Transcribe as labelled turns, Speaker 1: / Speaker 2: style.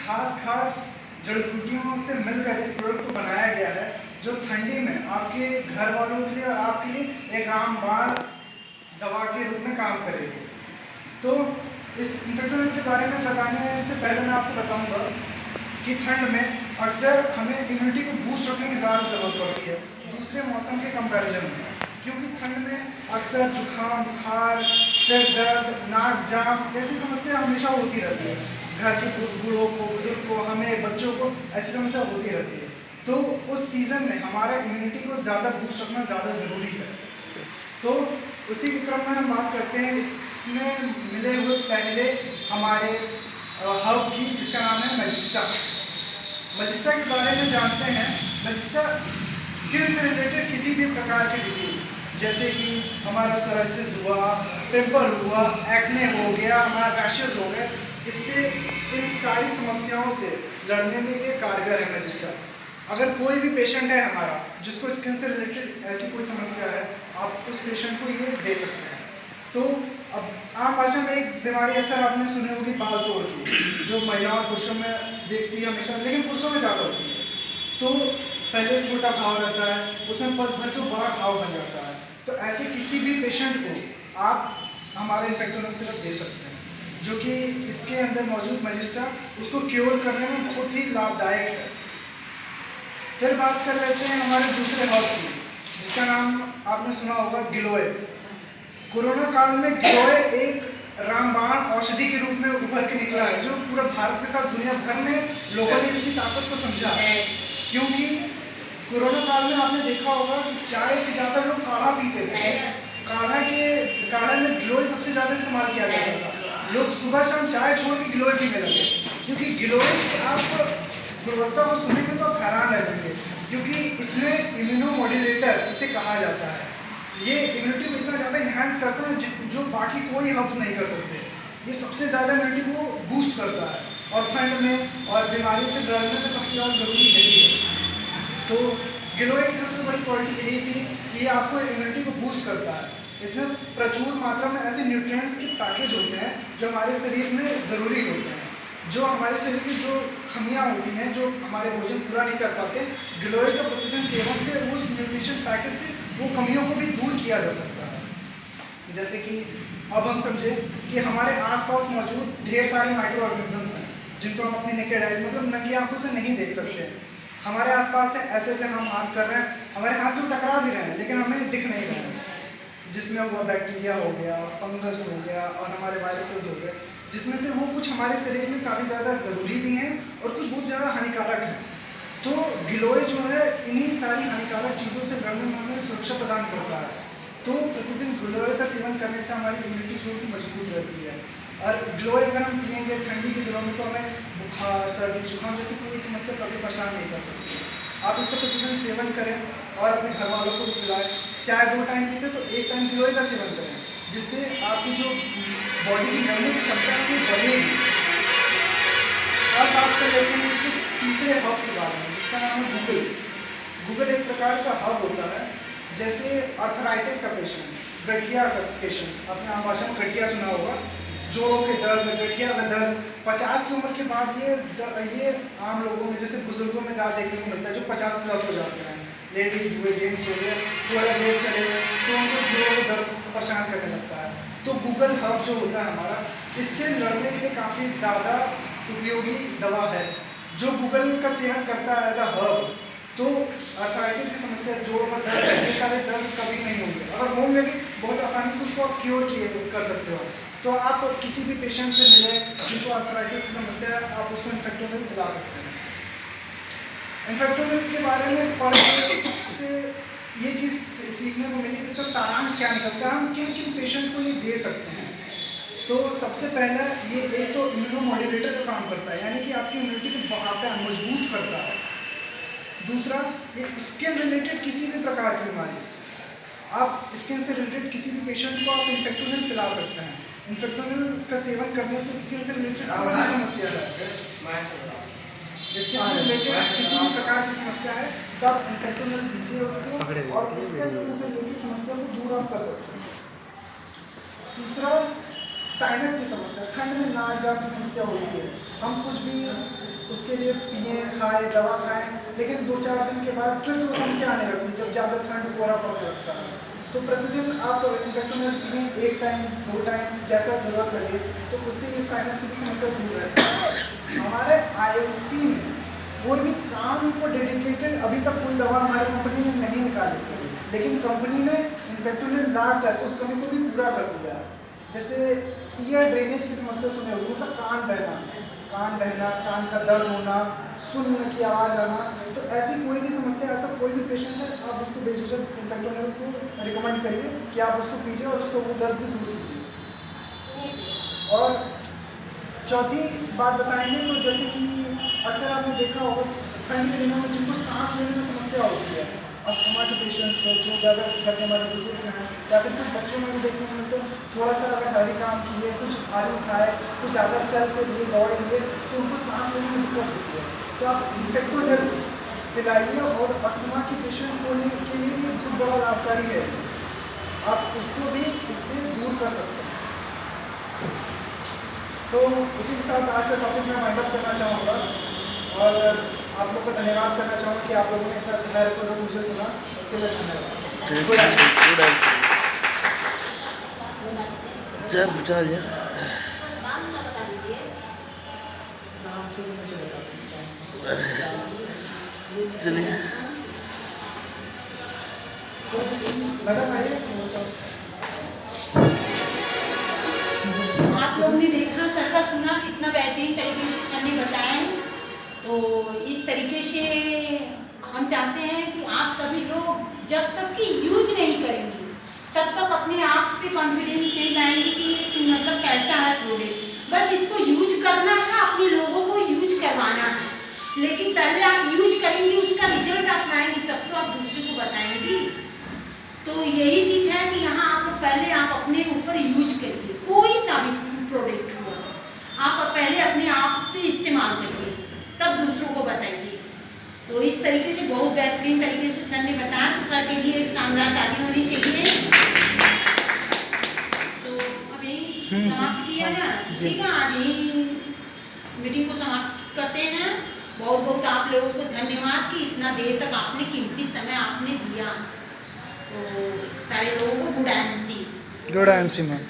Speaker 1: खास जड़ी बूटियों से मिलकर इस प्रोडक्ट को बनाया गया है, जो ठंडी में आपके घर वालों के लिए और आपके लिए एक रामबाण दवा के रूप में काम करेगी। तो इस इन्फेक्टोनिल के बारे में बताने से पहले मैं आपको बताऊंगा कि ठंड में अक्सर हमें इम्यूनिटी को बूस्ट रखने की ज़्यादा ज़रूरत पड़ती है दूसरे मौसम के कंपैरिजन में, क्योंकि ठंड में अक्सर जुकाम, बुखार, सिर दर्द, नाक जाम ऐसी समस्या हमेशा होती रहती है। घर के बूढ़ों को, बुजुर्ग को, हमें बच्चों को ऐसी समस्या होती रहती है। तो उस सीज़न में हमारा इम्यूनिटी को ज़्यादा बूस्ट रखना ज़्यादा ज़रूरी है। तो उसी के क्रम में हम बात करते हैं इसमें मिले हुए पहले हमारे हर्ब की, जिसका नाम है मैजिस्टा। मैजिस्टा के बारे में जानते हैं। मैजिस्टा स्किन से रिलेटेड किसी भी प्रकार के डिजीज, जैसे कि हमारा सोराइसिस हुआ, पिंपल हुआ, एक्ने हो गया, हमारा रैशेस हो गए, इससे इन सारी समस्याओं से लड़ने में ये कारगर है मैजिस्टा। अगर कोई भी पेशेंट है हमारा जिसको स्किन से रिलेटेड ऐसी कोई समस्या है, आप उस पेशेंट को ये दे सकते हैं। तो अब आम भाषा में एक बीमारी ऐसा आपने सुनी होगी बाल तोड़ की, जो महिलाओं और पुरुषों में देखती है हमेशा, लेकिन पुरुषों में ज़्यादा होती है। तो पहले छोटा घाव रहता है, उसमें पस भर के बड़ा घाव बन जाता है। तो ऐसे किसी भी पेशेंट को आप हमारे इन्फेक्टोनिल सिरप दे सकते हैं, जो कि इसके अंदर मौजूद मैजिस्टा उसको क्योर करने में बहुत ही लाभदायक है। फिर बात कर लेते हैं हमारे दूसरे हर्ब की, जिसका नाम आपने सुना होगा गिलोय। कोरोना काल में गिलोय एक रामबाण औषधि के रूप में उभर के निकला है, जो पूरा भारत के साथ दुनिया भर में लोगों ने इसकी ताकत को समझा। क्योंकि कोरोना काल में आपने देखा होगा कि चाय से ज़्यादा लोग काढ़ा पीते थे। काढ़ा में गिलोय सबसे ज़्यादा इस्तेमाल किया जाता था। लोग सुबह शाम चाय छोड़ के गिलोय पीने लगे, क्योंकि गिलोय की आप गुणवत्ता को सुनेंगे तो आप हैरान रह जाएंगे, क्योंकि इसमें इम्यूनोमॉड्यूलेटर इसे कहा जाता है। ये इम्यूनिटी को इतना ज़्यादा इन्हांस करता है जो बाकी कोई हर्ब्स नहीं कर सकते। ये सबसे ज़्यादा इम्यूनिटी को बूस्ट करता है, और ठंड में और बीमारियों से लड़ने में सबसे ज़्यादा ज़रूरी यही है। तो गिलोय की सबसे बड़ी क्वालिटी यही थी कि ये आपको इम्यूनिटी को बूस्ट करता है। इसमें प्रचुर मात्रा में ऐसे न्यूट्रिएंट्स के पैकेज होते हैं जो हमारे शरीर में ज़रूरी होते हैं, जो हमारे शरीर की जो खमियाँ होती हैं, जो हमारे भोजन पूरा नहीं कर पाते, गिलोय का प्रतिदिन सेवन से उस न्यूट्रिशन पैकेज से वो कमियों को भी दूर किया जा सकता है। जैसे कि अब हम समझें कि हमारे आसपास मौजूद ढेर सारे माइक्रो ऑर्गेनिजम्स हैं, जिनको हम अपनी नेकेड आइज मतलब नंगी आंखों से नहीं देख सकते। हमारे आसपास है, ऐसे ऐसे हम हाथ कर रहे हैं, हमारे हाथ से टकरा भी रहे हैं, लेकिन हमें दिख नहीं रहे हैं। जिसमें हुआ बैक्टीरिया हो गया, फंगस हो गया, और हमारे वायरसेस हो गए, जिसमें से वो कुछ हमारे शरीर में काफ़ी ज़्यादा ज़रूरी भी हैं और कुछ बहुत ज़्यादा हानिकारक हैं। तो गिलोय जो है इन्हीं सारी हानिकारक चीज़ों से लड़ने में हमें सुरक्षा प्रदान करता है। तो प्रतिदिन गिलोय का सेवन करने से हमारी इम्यूनिटी जो है मजबूत रहती है। और गिलोय अगर हम पिएंगे ठंडी के दिनों में, तो हमें बुखार, सर्दी, जुकाम जैसी कोई समस्या कभी परेशान नहीं कर सकती। आप इसका प्रतिदिन सेवन करें और अपने घर वालों को भी पिलाएं। चाहे 2 टाइम पीते तो 1 टाइम गिलोय का सेवन करें, जिससे आपकी जो बॉडी की लड़ने की क्षमता है वो बढ़ेगी। और बात कर लेते हैं इसके तीसरे हर्ब्स के बारे में, जिसका नाम है गूगल। गूगल एक प्रकार का हर्ब होता है। जैसे अर्थराइटिस का पेशेंट, गठिया का पेशेंट, अपने आम भाषा में गठिया सुना होगा, जोड़ों के दर्द, गठिया का दर्द, 50 की उम्र के बाद ये आम लोगों में, जैसे बुजुर्गों में ज़्यादा देखने को मिलता है, जो 50+ हो जाते हैं। लेडीज़ हुए, जेंट्स हो गए, थोड़ा देर चले तो उनको जोड़ों में दर्द परेशान करने लगता है। तो गूगल हर्ब जो होता है हमारा, इससे लड़ने के लिए काफ़ी ज़्यादा उपयोगी दवा है। जो गूगल का सेवन करता है एज अ हर्ब, तो अर्थराइटिस की समस्या, जोड़ों का दर्द, ये सारे दर्द कभी नहीं होंगे। अगर होंगे भी बहुत आसानी से उसको आप क्योर कर सकते हो। तो आप किसी भी पेशेंट से मिलें जिनको अर्थराइटिस की समस्या है, आप उसको इन्फेक्टोनिल पिला सकते हैं। इन्फेक्टोनिल के बारे में पढ़ने से ये चीज़ सीखने को मिली कि इसका सारांश क्या निकलता है, हम किन किन पेशेंट को ये दे सकते हैं। तो सबसे पहला ये एक तो इम्यूनोमॉड्यूलेटर का काम करता है, यानी कि आपकी इम्यूनिटी को बढ़ाता है, मजबूत करता है। दूसरा, ये स्किन रिलेटेड किसी भी प्रकार की बीमारी, आप स्किन से रिलेटेड किसी भी पेशेंट को आप इन्फेक्टोनिल पिला सकते हैं। इन्फेक्टोनिल का सेवन करने से स्किन से रिलेटेड कोई भी समस्या है, स्किन से रिलेटेड किसी भी प्रकार की समस्या है, तो आप इन्फेक्टोनिल दीजिए उसको, और उसके स्किन से रिलेटेड समस्या को दूर आप कर सकते हैं। तीसरा, साइनस की समस्या, ठंड में नाक जाम की समस्या होती है। हम कुछ भी उसके लिए पिए, खाए, दवा खाएं, लेकिन 2-4 दिन के बाद फिर से वो समस्या आने लगती है जब ज़्यादा ठंड कोहरा पड़ने लगता है। तो प्रतिदिन आप इन्फेक्टोनिल पिएं, 1 टाइम 2 टाइम जैसा ज़रूरत लगे, तो उससे ये साइनस की भी समस्या दूर रहती है। हमारे आईएमसी में कोई भी काम को डेडिकेटेड अभी तक कोई दवा हमारी कंपनी ने नहीं निकाली थी, लेकिन कंपनी ने इन्फेक्टोनिल ला कर उस कमी को भी पूरा कर दिया। जैसे ईयर ड्रेनेज की समस्या सुने होगी, मतलब कान बहना, कान का दर्द होना, सुनने की आवाज़ आना, तो ऐसी कोई भी समस्या, ऐसा कोई भी पेशेंट है, आप उसको बेझिझक इन्फेक्टोनिल को रिकमेंड करिए कि आप उसको पीजिए और उसको वो दर्द भी दूर कीजिए। और चौथी बात बताएंगे तो जैसे कि अक्सर आपने देखा होगा ठंड के दिनों में जिनको सांस लेने में समस्या होती है, अस्थमा के पेशेंट को जो ज़्यादा घर के हमारे बुजुर्ग हैं, या फिर कुछ बच्चों में भी देखने को मिलते हैं, थोड़ा सा अगर भारी काम किए, कुछ भारी उठाए, कुछ ज़्यादा चल के लिए दौड़ लिए, तो उनको सांस लेने में दिक्कत होती है। तो आप इन्फेक्टोनिल पिलाइए और अस्थमा के पेशेंट को के लिए भी बहुत बड़ा लाभकारी है, आप उसको भी इससे दूर कर सकते हैं। तो इसी के साथ आज का टॉपिक मैं वाइंड अप करना चाहूँगा और आप लोग को धन्यवाद करना चाहूँगा कि आप लोगों ने इतना धैर्यपूर्वक मुझे सुना, इसके लिए धन्यवाद।
Speaker 2: चलिए
Speaker 1: मैडम आइए।
Speaker 3: आप लोग ने देखा, सबका सुना, कितना बेहतरीन तरीके से सर ने बताया है। तो इस तरीके से हम चाहते हैं कि आप सभी लोग जब तक कि यूज नहीं करेंगे तब तक अपने आप पे कॉन्फिडेंस नहीं लाएंगे कि मतलब कैसा है प्रोडक्ट। बस इसको यूज करना है, अपने लोगों को यूज करवाना है, लेकिन पहले आप यूज करेंगे, उसका रिजल्ट आप लाएंगे, तब तो आप दूसरे को बताएंगे। तो यही चीज़ है कि यहाँ आप पहले आप अपने ऊपर यूज करिए, कोई सा भी प्रोडक्ट हुआ आप पहले अपने आप पे इस्तेमाल करिए, तब दूसरों को बताइए। तो इस तरीके से बहुत बेहतरीन तरीके से सर ने बताया, तो सर के लिए एक शानदार ताली होनी चाहिए। तो अब यही समाप्त किया है, ठीक है, आज यही मीटिंग को समाप्त करते हैं। बहुत बहुत आप लोगों को धन्यवाद कि इतना देर तक आपने कीमती समय आपने दिया। तो सारे लोगों को good MC
Speaker 1: good MC ma'am.